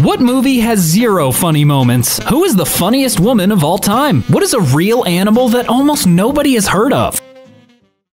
What movie has 0 funny moments? Who is the funniest woman of all time? What is a real animal that almost nobody has heard of?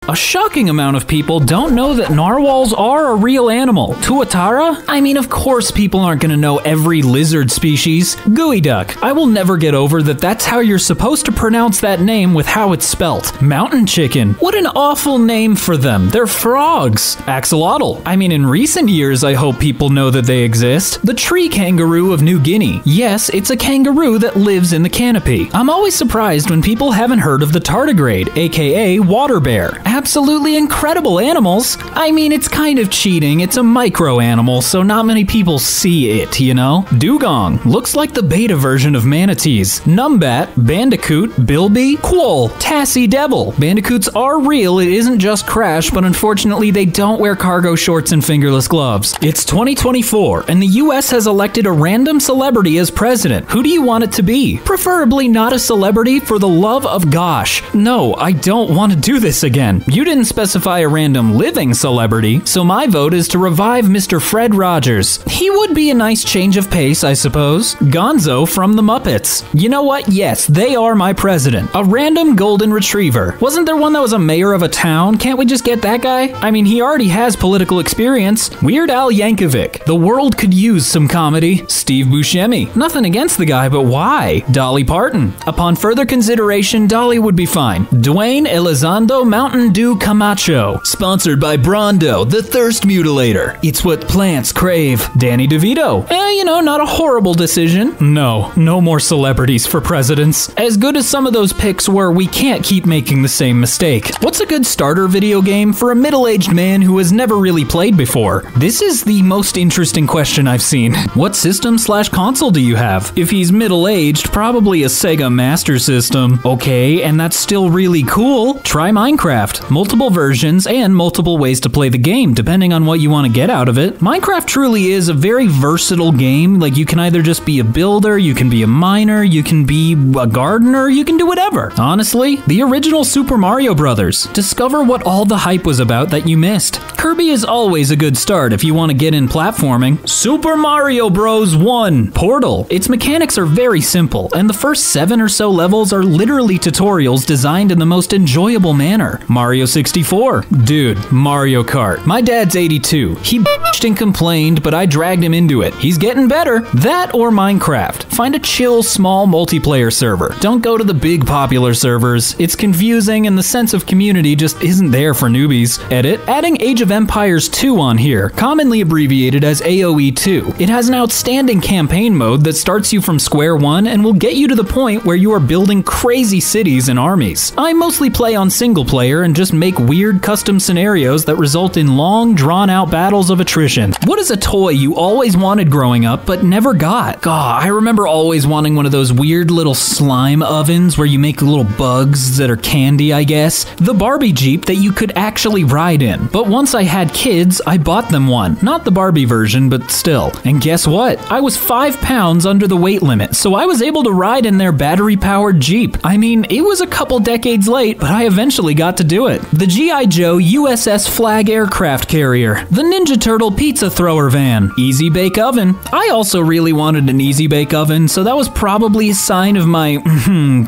A shocking amount of people don't know that narwhals are a real animal. Tuatara? I mean, of course people aren't gonna know every lizard species. Gooey duck. I will never get over that that's how you're supposed to pronounce that name with how it's spelt. Mountain chicken. What an awful name for them. They're frogs. Axolotl. I mean, in recent years, I hope people know that they exist. The tree kangaroo of New Guinea. Yes, it's a kangaroo that lives in the canopy. I'm always surprised when people haven't heard of the tardigrade, aka water bear. Absolutely incredible animals. I mean, it's kind of cheating. It's a micro animal, so not many people see it, you know? Dugong. Looks like the beta version of manatees. Numbat, bandicoot, bilby, quoll, tassy devil. Bandicoots are real. It isn't just Crash, but unfortunately they don't wear cargo shorts and fingerless gloves. It's 2024, and the US has elected a random celebrity as president. Who do you want it to be? Preferably not a celebrity, for the love of gosh. No, I don't want to do this again. You didn't specify a random living celebrity, so my vote is to revive Mr. Fred Rogers. He would be a nice change of pace, I suppose. Gonzo from the Muppets. You know what? Yes, they are my president. A random golden retriever. Wasn't there one that was a mayor of a town? Can't we just get that guy? I mean, he already has political experience. Weird Al Yankovic. The world could use some comedy. Steve Buscemi. Nothing against the guy, but why? Dolly Parton. Upon further consideration, Dolly would be fine. Dwayne Elizondo Mountain Dew Camacho. Sponsored by Brondo, the thirst mutilator. It's what plants crave. Danny DeVito. You know, not a horrible decision. No more celebrities for presidents. As good as some of those picks were, we can't keep making the same mistake. What's a good starter video game for a middle-aged man who has never really played before? This is the most interesting question I've seen. What system/console do you have? If he's middle-aged, probably a Sega Master System. Okay, and that's still really cool. Try Minecraft. Multiple versions and multiple ways to play the game, depending on what you want to get out of it. Minecraft truly is a very versatile game. Like, you can either just be a builder, you can be a miner, you can be a gardener, you can do whatever. Honestly, the original Super Mario Brothers. Discover what all the hype was about that you missed. Kirby is always a good start if you want to get in platforming. Super Mario Bros. 1 Portal. Its mechanics are very simple, and the first 7 or so levels are literally tutorials designed in the most enjoyable manner. Mario 64. Dude, Mario Kart. My dad's 82. He bitched and complained, but I dragged him into it. He's getting better. That or Minecraft. Find a chill, small multiplayer server. Don't go to the big popular servers. It's confusing and the sense of community just isn't there for newbies. Edit. Adding Age of Empires 2 on here, commonly abbreviated as AoE 2. It has an outstanding campaign mode that starts you from square one and will get you to the point where you are building crazy cities and armies. I mostly play on single player and just make weird custom scenarios that result in long, drawn-out battles of attrition. What is a toy you always wanted growing up but never got? God, I remember always wanting one of those weird little slime ovens where you make little bugs that are candy, I guess. The Barbie Jeep that you could actually ride in. But once I had kids, I bought them one. Not the Barbie version, but still. And guess what? I was 5 pounds under the weight limit, so I was able to ride in their battery-powered Jeep. I mean, it was a couple decades late, but I eventually got to do it. The G.I. Joe USS Flag aircraft carrier. The Ninja Turtle pizza thrower van. Easy Bake Oven. I also really wanted an Easy Bake Oven, so that was probably a sign of my,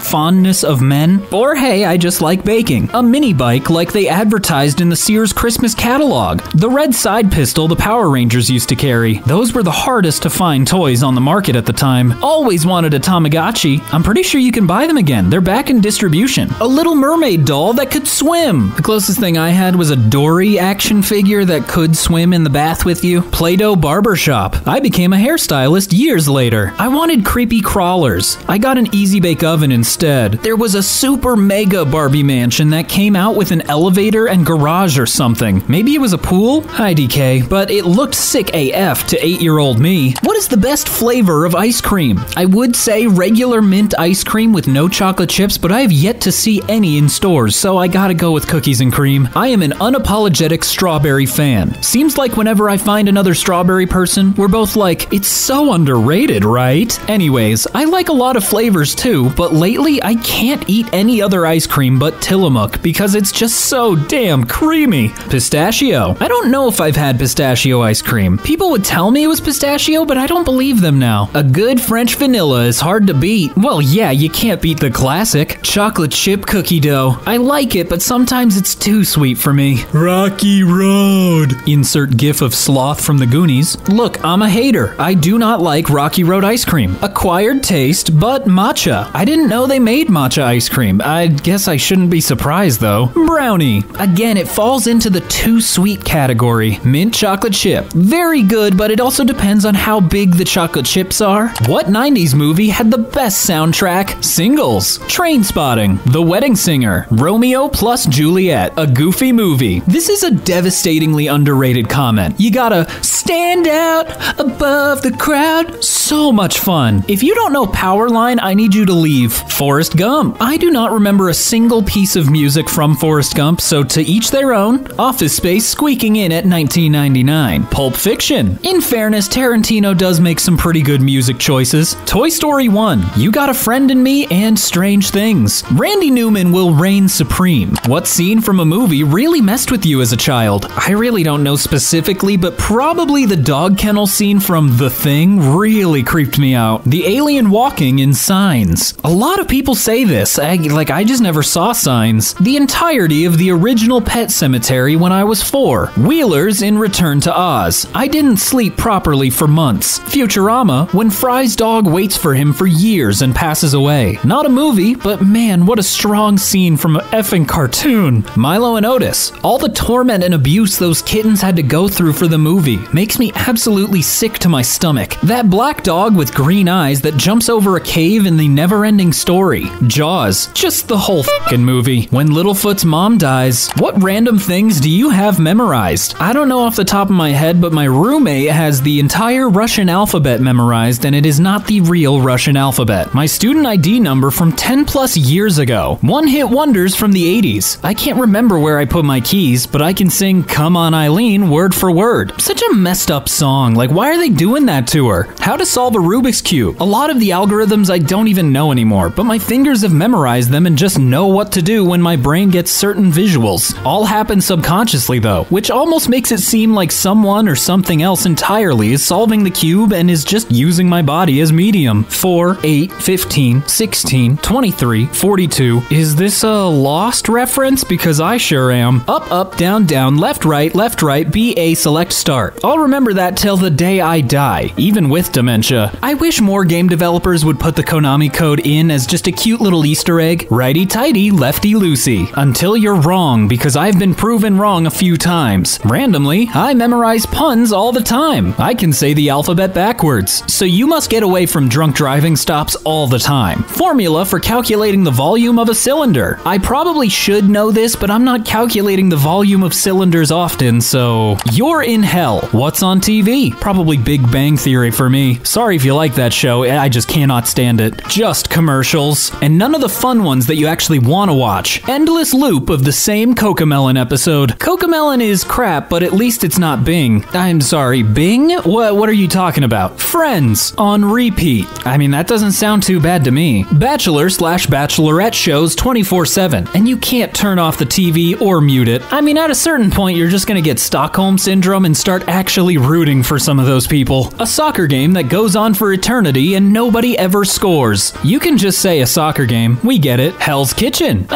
fondness of men. Or hey, I just like baking. A mini bike like they advertised in the Sears Christmas catalog. The red side pistol the Power Rangers used to carry. Those were the hardest to find toys on the market at the time. Always wanted a Tamagotchi. I'm pretty sure you can buy them again. They're back in distribution. A Little Mermaid doll that could swim. The closest thing I had was a Dory action figure that could swim in the bath with you. Play-Doh barbershop. I became a hairstylist years later. I wanted creepy crawlers. I got an Easy Bake Oven instead. There was a super mega Barbie mansion that came out with an elevator and garage or something. Maybe it was a pool? Hi DK, but it looked sick AF to 8-year-old me. What is the best flavor of ice cream? I would say regular mint ice cream with no chocolate chips, but I have yet to see any in stores, so I gotta go with cookies and cream. I am an unapologetic strawberry fan. Seems like whenever I find another strawberry person, we're both like, it's so underrated, right? Anyways, I like a lot of flavors too, but lately I can't eat any other ice cream but Tillamook because it's just so damn creamy. Pistachio. I don't know if I've had pistachio ice cream. People would tell me it was pistachio, but I don't believe them now. A good French vanilla is hard to beat. Well, yeah, you can't beat the classic. Chocolate chip cookie dough. I like it, but sometimes it's too sweet for me. Rocky Road. Insert gif of sloth from the Goonies. Look, I'm a hater. I do not like Rocky Road ice cream. Acquired taste, but matcha. I didn't know they made matcha ice cream. I guess I shouldn't be surprised though. Brownie. Again, it falls into the too sweet category. Mint chocolate chip. Very good, but it also depends on how big the chocolate chips are. What 90s movie had the best soundtrack? Singles. Trainspotting. The Wedding Singer. Romeo plus Juliet. A Goofy Movie. This is a devastatingly underrated comment. You gotta stand out above the crowd. So much fun. If you don't know Powerline, I need you to leave. Forrest Gump. I do not remember a single piece of music from Forrest Gump, so to each their own. Office Space squeaking in at 1999. Pulp Fiction. In fairness, Tarantino does make some pretty good music choices. Toy Story 1. You Got a Friend in Me and Strange Things. Randy Newman will reign supreme. What scene from a movie really messed with you as a child? I really don't know specifically, but probably the dog kennel scene from The Thing really creeped me out. The alien walking in Signs. A lot of people say this. I just never saw Signs. The entirety of the original Pet Cemetery when I was 4. Wheelers in Return to Oz. I didn't sleep properly for months. Futurama, when Fry's dog waits for him for years and passes away. Not a movie, but man, what a strong scene from an effing cartoon. Milo and Otis. All the torment and abuse those kittens had to go through for the movie makes me absolutely sick to my stomach. That black dog with green eyes that jumps over a cave in the never-ending story. Jaws. Just the whole fucking movie. When Littlefoot's mom dies. What random things do you have memorized? I don't know off the top of my head, but my roommate has the entire Russian alphabet memorized, and it is not the real Russian alphabet. My student ID number from 10 plus years ago. One-hit wonders from the 80s. I can't remember where I put my keys, but I can sing Come On Eileen word for word. Such a messed up song. Like, why are they doing that to her? How to solve a Rubik's Cube. A lot of the algorithms I don't even know anymore, but my fingers have memorized them and just know what to do when my brain gets certain visuals. All happen subconsciously though, which almost makes it seem like someone or something else entirely is solving the cube and is just using my body as medium. 4, 8, 15, 16, 23, 42. Is this a Lost reference? Because I sure am. Up, up, down, down, left, right, BA, select, start. I'll remember that till the day I die, even with dementia. I wish more game developers would put the Konami code in as just a cute little Easter egg. Righty-tighty, lefty-loosey. Until you're wrong, because I've been proven wrong a few times. Randomly, I memorize puns all the time. I can say the alphabet backwards. So you must get away from drunk driving stops all the time. Formula for calculating the volume of a cylinder. I probably should know this, but I'm not calculating the volume of cylinders often, so... You're in hell. What's on TV? Probably Big Bang Theory for me. Sorry if you like that show, I just cannot stand it. Just commercials. And none of the fun ones that you actually want to watch. Endless loop of the same Cocomelon episode. Cocomelon is crap, but at least it's not Bing. I'm sorry, Bing? What are you talking about? Friends on repeat. I mean, that doesn't sound too bad to me. Bachelor/Bachelorette shows 24/7, and you can't turn off the TV or mute it. I mean, at a certain point, you're just gonna get Stockholm Syndrome and start actually rooting for some of those people. A soccer game that goes on for eternity and nobody ever scores. You can just say a soccer game. We get it. Hell's Kitchen.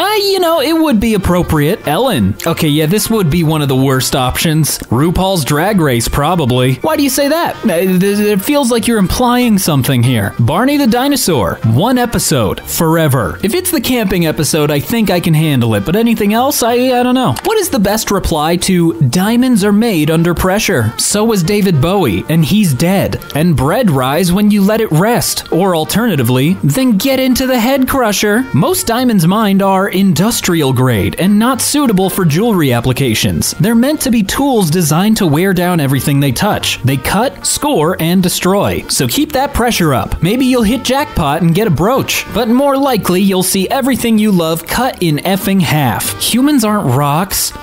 It would be appropriate. Ellen. Okay, yeah, this would be one of the worst options. RuPaul's Drag Race, probably. Why do you say that? It feels like you're implying something here. Barney the Dinosaur. One episode. Forever. If it's the camping episode, I think I can handle it, but anything else, I don't know. What is the best reply to diamonds are made under pressure? So was David Bowie, and he's dead. And bread rise when you let it rest. Or alternatively, then get into the head crusher. Most diamonds mined are industrial grade and not suitable for jewelry applications. They're meant to be tools designed to wear down everything they touch. They cut, score, and destroy. So keep that pressure up. Maybe you'll hit jackpot and get a brooch, but more likely you'll see everything you love cut in effing half. half. Humans aren't rocks.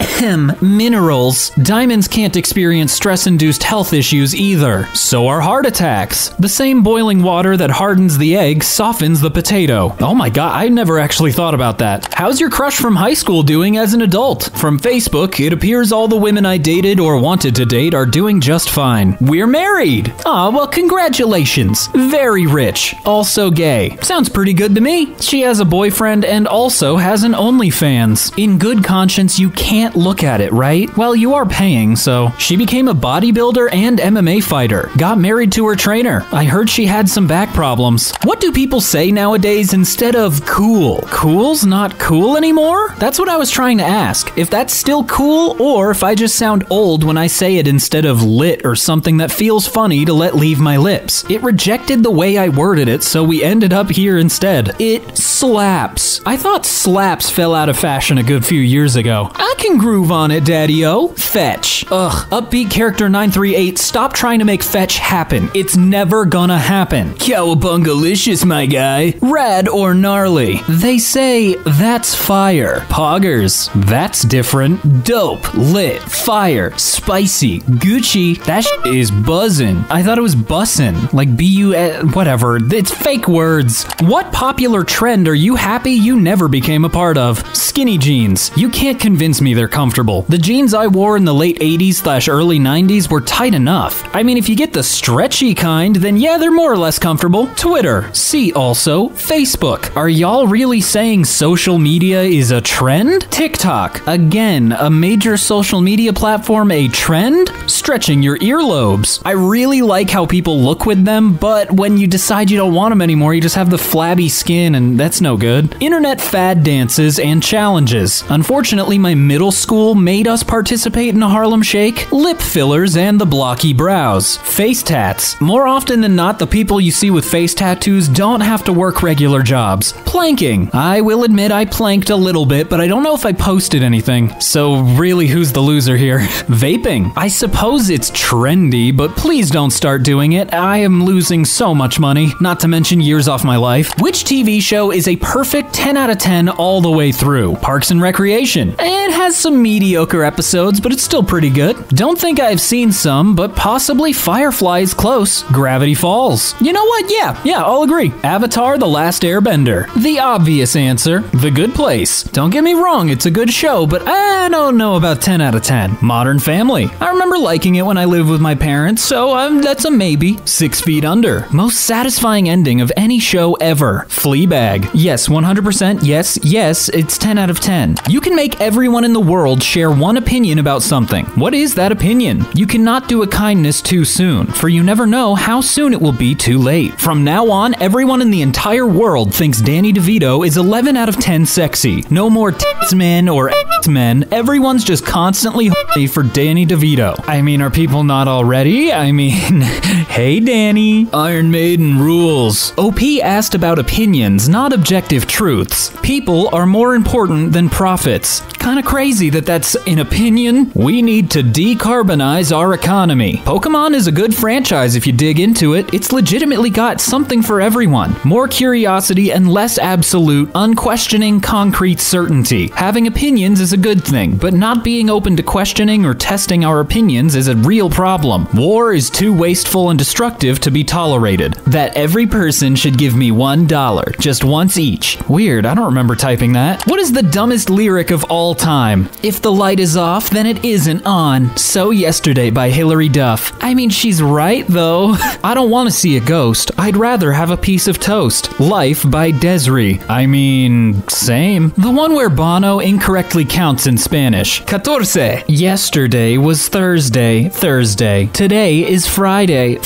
Minerals. Diamonds can't experience stress-induced health issues either. So are heart attacks. The same boiling water that hardens the egg softens the potato. Oh my god, I never actually thought about that. How's your crush from high school doing as an adult? From Facebook, it appears all the women I dated or wanted to date are doing just fine. We're married! Aw, well, congratulations. Very rich. Also gay. Sounds pretty good to me. She has a boyfriend and also has an OnlyFans. In good conscience, you can't look at it, right? Well, you are paying, so. She became a bodybuilder and MMA fighter. Got married to her trainer. I heard she had some back problems. What do people say nowadays instead of cool? Cool's not cool anymore? That's what I was trying to ask. If that's still cool, or if I just sound old when I say it instead of lit or something that feels funny to let leave my lips. It rejected the way I worded it, so we ended up here instead. It slaps. I thought slaps fell out of fashion a good few years ago. I can groove on it, daddy-o. Fetch. Ugh. Upbeat character 938, stop trying to make fetch happen. It's never gonna happen. Cowabungalicious, my guy. Rad or gnarly. They say that's fire. Poggers. That's different. Dope. Lit. Fire. Spicy. Gucci. That shit is buzzin'. I thought it was bussin'. Like B-U... whatever. It's fake words. What popular trend are you happy you never became a part of? Skinny jeans. You can't convince me they're comfortable. The jeans I wore in the late 80s/early 90s were tight enough. I mean, if you get the stretchy kind, then yeah, they're more or less comfortable. Twitter. See also Facebook. Are y'all really saying social media is a trend? TikTok. Again, a major social media platform, a trend? Stretching your earlobes. I really like how people look with them, but when you decide you don't want them anymore, you just have the flabby skin, and that's no good. Internet fad dances and challenges. Unfortunately, my middle school made us participate in a Harlem Shake. Lip fillers and the blocky brows. Face tats. More often than not, the people you see with face tattoos don't have to work regular jobs. Planking. I will admit I planked a little bit, but I don't know if I posted anything. So really, who's the loser here? Vaping. I suppose it's trendy, but please don't start doing it. I am losing so much money, not to mention years off my life. Which TV show is a perfect 10 out of 10 all the way through? Parks and Recreation. It has some mediocre episodes, but it's still pretty good. Don't think I've seen some, but possibly Firefly is close. Gravity Falls. You know what? Yeah, I'll agree. Avatar: The Last Airbender. The obvious answer. The Good Place. Don't get me wrong, it's a good show, but I don't know about 10 out of 10. Modern Family. I remember liking it when I lived with my parents, so that's a maybe. 6 Feet Under. Most satisfying ending of any show ever. Fleabag. Yes, 100%. Yes, it's 10 out of 10. You can make everyone in the world share one opinion about something. What is that opinion? You cannot do a kindness too soon, for you never know how soon it will be too late. From now on, everyone in the entire world thinks Danny DeVito is 11 out of 10 sexy. No more tits men or men. Everyone's just constantly horny for Danny DeVito. I mean, are people not already? I mean, hey Danny. Iron Maiden rules. OP asked about opinions, not objective truths. People are more important than profits. Kinda crazy that that's an opinion. We need to decarbonize our economy. Pokemon is a good franchise if you dig into it. It's legitimately got something for everyone. More curiosity and less absolute, unquestioning, concrete certainty. Having opinions is a good thing, but not being open to questioning or testing our opinions is a real problem. War is too wasteful and destructive to be tolerated. That every person should give me $1, just once each. Weird, I don't remember typing that. What is the dumbest lyric of all time? If the light is off, then it isn't on. So Yesterday by Hilary Duff. I mean, she's right, though. I don't want to see a ghost. I'd rather have a piece of toast. Life by Desiree. I mean, same. The one where Bono incorrectly counts in Spanish. 14. Yesterday was Thursday. Today is Friday.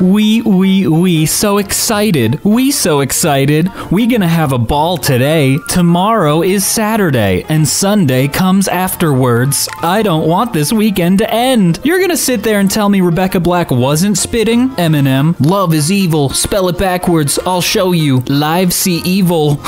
We so excited. We gonna have a ball today. Tomorrow is Saturday, and Sunday comes afterwards. I don't want this weekend to end. You're gonna sit there and tell me Rebecca Black wasn't spitting? Eminem. Love is evil. Spell it backwards. I'll show you. Live see evil.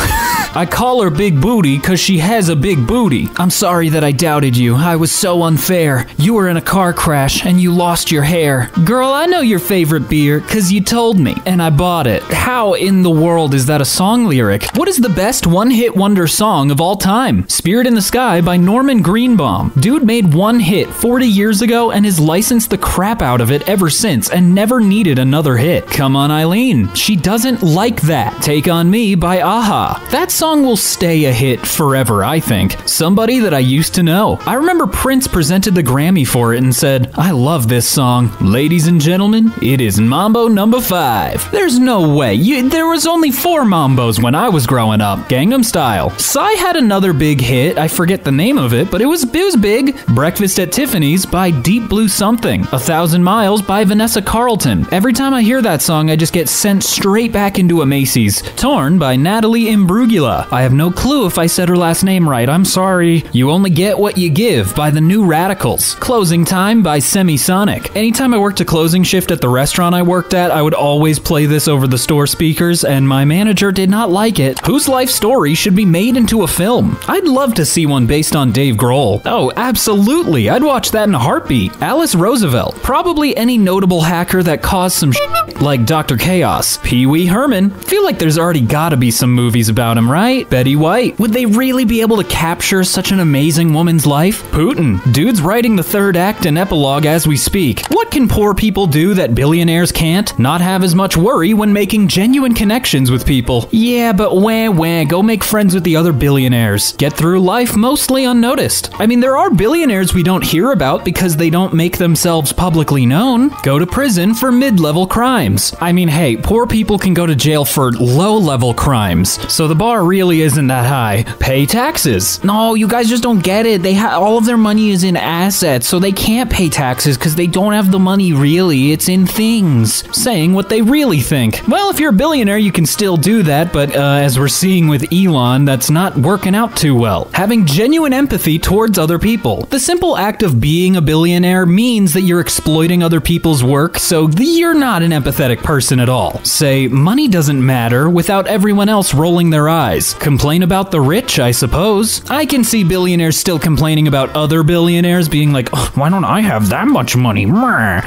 I call her Big Booty cause she has a big booty. I'm sorry that I doubted you. I was so unfair. You were in a car crash and you lost your hair. Girl, I know your favorite beer cause you told me and I bought it. How in the world is that a song lyric? What is the best one-hit wonder song of all time? Spirit in the Sky by Norman Greenbaum. Dude made one hit 40 years ago and has licensed the crap out of it ever since and never needed another hit. Come on, Eileen. She doesn't like that. Take on Me by Aha. That song will stay a hit forever, I think. Somebody that I used to know. I remember Prince presented the Grammy for it and said, I love this song. Ladies and gentlemen, it is Mambo number 5. There's no way. There was only 4 Mambos when I was growing up. Gangnam Style. Psy had another big hit. I forget the name of it, but it was big. Breakfast at Tiffany's by Deep Blue Something. 1,000 Miles by Vanessa Carlton. Every time I hear that song, I just get sent straight back into a Macy's. Torn by Natalie Imbruglia. I have no clue if I said her last name right. I'm sorry. You Only Get What You Give by The New Radicals. Closing Time by Semisonic. Anytime I worked a closing shift at the restaurant I worked at, I would always play this over the store speakers, and my manager did not like it. Whose life story should be made into a film? I'd love to see one based on Dave Grohl. Oh, absolutely. I'd watch that in a heartbeat. Alice Roosevelt. Probably any notable hacker that caused some shit, like Dr. Chaos. Pee Wee Herman. Feel like there's already gotta be some movies about him, right? Betty White. Would they really be able to capture such an amazing woman's life? Putin. Dude's writing the 3rd act and epilogue as we speak. What can poor people do that billionaires can't? Not have as much worry when making genuine connections with people. Yeah, but wah, go make friends with the other billionaires. Get through life mostly unnoticed. I mean, there are billionaires we don't hear about because they don't make themselves publicly known. Go to prison for mid-level crimes. I mean, hey, poor people can go to jail for low-level crimes, so the bar really isn't that high. Pay taxes. No, you guys just don't get it. All of their money is in assets, so they can't pay taxes because they don't have the money really. It's in things. Saying what they really think. Well, if you're a billionaire, you can still do that, but as we're seeing with Elon, that's not working out too well. Having genuine empathy towards other people. The simple act of being a billionaire means that you're exploiting other people's work, so you're not an empathetic person at all. Say, money doesn't matter without everyone else rolling their eyes. Complain about the rich, I suppose. I can see billionaires still complaining about other billionaires being like, oh, why don't I have that much money?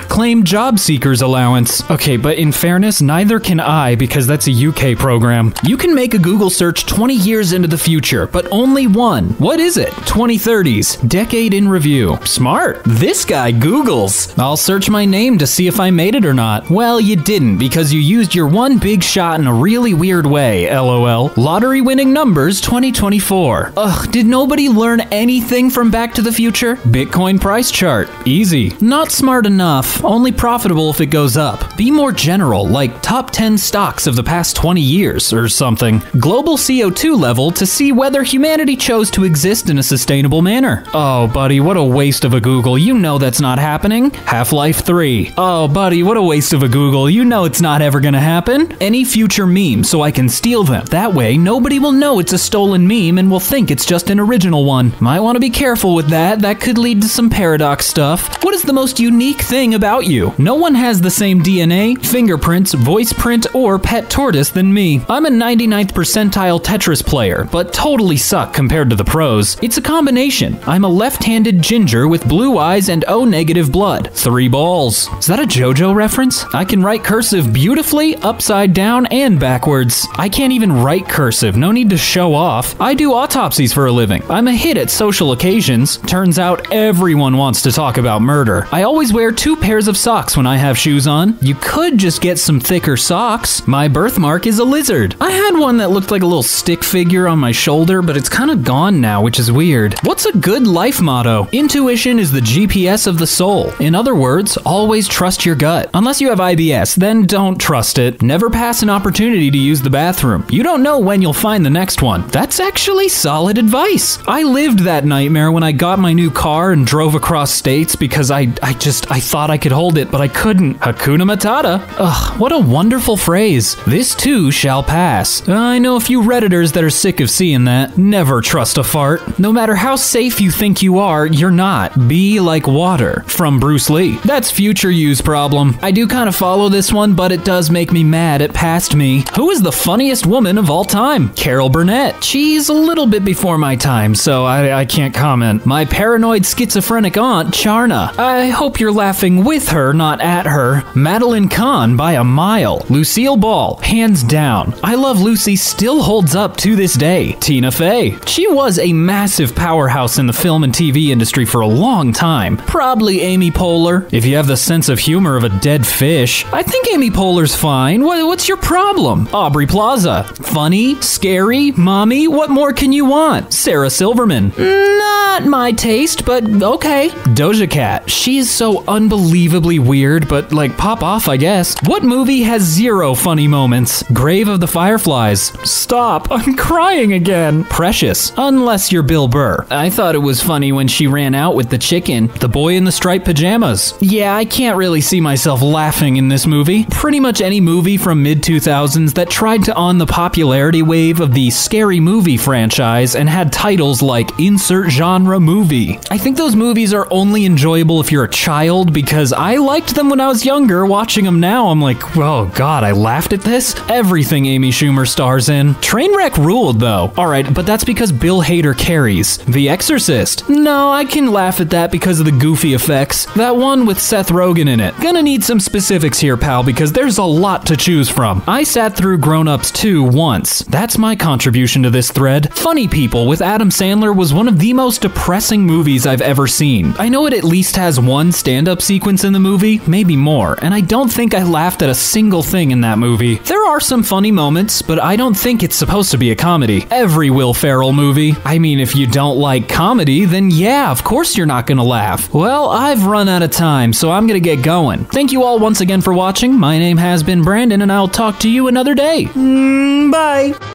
Claim job seekers allowance. Okay, but in fairness, neither can I because that's a UK program. You can make a Google search 20 years into the future, but only one. What is it? 2030s. Decade in review. Smart. This guy Googles. I'll search my name to see if I made it or not. Well, you didn't because you used your one big shot in a really weird way, LOL. Lottery winning numbers 2024. Ugh, did nobody learn anything from Back to the Future? Bitcoin price chart. Easy. Not smart enough. Only profitable if it goes up. Be more general, like top 10 stocks of the past 20 years or something. Global CO2 level to see whether humanity chose to exist in a sustainable manner. Oh, buddy, what a waste of a Google. You know that's not happening. Half-Life 3. Oh, buddy, what a waste of a Google. You know it's not ever gonna happen. Any future meme so I can steal them. That way, nobody will know it's a stolen meme and will think it's just an original one. Might want to be careful with that. That could lead to some paradox stuff. What is the most unique thing about you? No one has the same DNA, fingerprints, voice print, or pet tortoise than me. I'm a 99th percentile Tetris player, but totally suck compared to the pros. It's a combination. I'm a left-handed ginger with blue eyes and O-negative blood. 3 balls. Is that a JoJo reference? I can write cursive beautifully, upside down, and backwards. I can't even write cursive. No need to show off. I do autopsies for a living. I'm a hit at social occasions. Turns out everyone wants to talk about murder. I always wear 2 pairs of socks when I have shoes on. You could just get some thicker socks. My birthmark is a lizard. I had one that looked like a little stick figure on my shoulder, but it's kind of gone now, which is weird. What's a good life motto? Intuition is the GPS of the soul. In other words, always trust your gut. Unless you have IBS, then don't trust it. Never pass an opportunity to use the bathroom. You don't know when you'll find the next one. That's actually solid advice. I lived that nightmare when I got my new car and drove across states because I thought I could hold it, but I couldn't. Hakuna Matata. Ugh, what a wonderful phrase. This too shall pass. I know a few Redditors that are sick of seeing that. Never trust a fart. No matter how safe you think you are, you're not. Be like water. From Bruce Lee. That's future you's problem. I do kind of follow this this one, but it does make me mad it passed me. Who is the funniest woman of all time? Carol Burnett. She's a little bit before my time, so I can't comment. My paranoid schizophrenic aunt, Charna. I hope you're laughing with her, not at her. Madeline Kahn by a mile. Lucille Ball, hands down. I Love Lucy still holds up to this day. Tina Fey. She was a massive powerhouse in the film and TV industry for a long time. Probably Amy Poehler. If you have the sense of humor of a dead fish, I think Amy Poehler's fine. What's your problem? Aubrey Plaza. Funny, scary, mommy, what more can you want? Sarah Silverman. Not my taste, but okay. Doja Cat. She's so unbelievably weird, but like pop off, I guess. What movie has zero funny moments? Grave of the Fireflies. Stop, I'm crying again. Precious. Unless you're Bill Burr. I thought it was funny when she ran out with the chicken. The Boy in the Striped Pajamas. Yeah, I can't really see myself laughing in this movie. Pretty much any movie from mid-2000s that tried to on the popularity wave of the scary movie franchise and had titles like Insert Genre Movie. I think those movies are only enjoyable if you're a child because I liked them when I was younger. Watching them now, I'm like, oh god, I laughed at this? Everything Amy Schumer stars in. Trainwreck ruled though. Alright, but that's because Bill Hader carries. The Exorcist. No, I can laugh at that because of the goofy effects. That one with Seth Rogen in it. Gonna need some specifics here, pal, because there's a lot to choose from. I sat through Grown Ups 2 once. That's my contribution to this thread. Funny People with Adam Sandler was one of the most depressing movies I've ever seen. I know it at least has one stand-up sequence in the movie, maybe more, and I don't think I laughed at a single thing in that movie. There are some funny moments, but I don't think it's supposed to be a comedy. Every Will Ferrell movie. I mean, if you don't like comedy, then yeah, of course you're not gonna laugh. Well, I've run out of time, so I'm gonna get going. Thank you all once again for watching. My name has been Brandon, and I'll talk to you another day. Bye.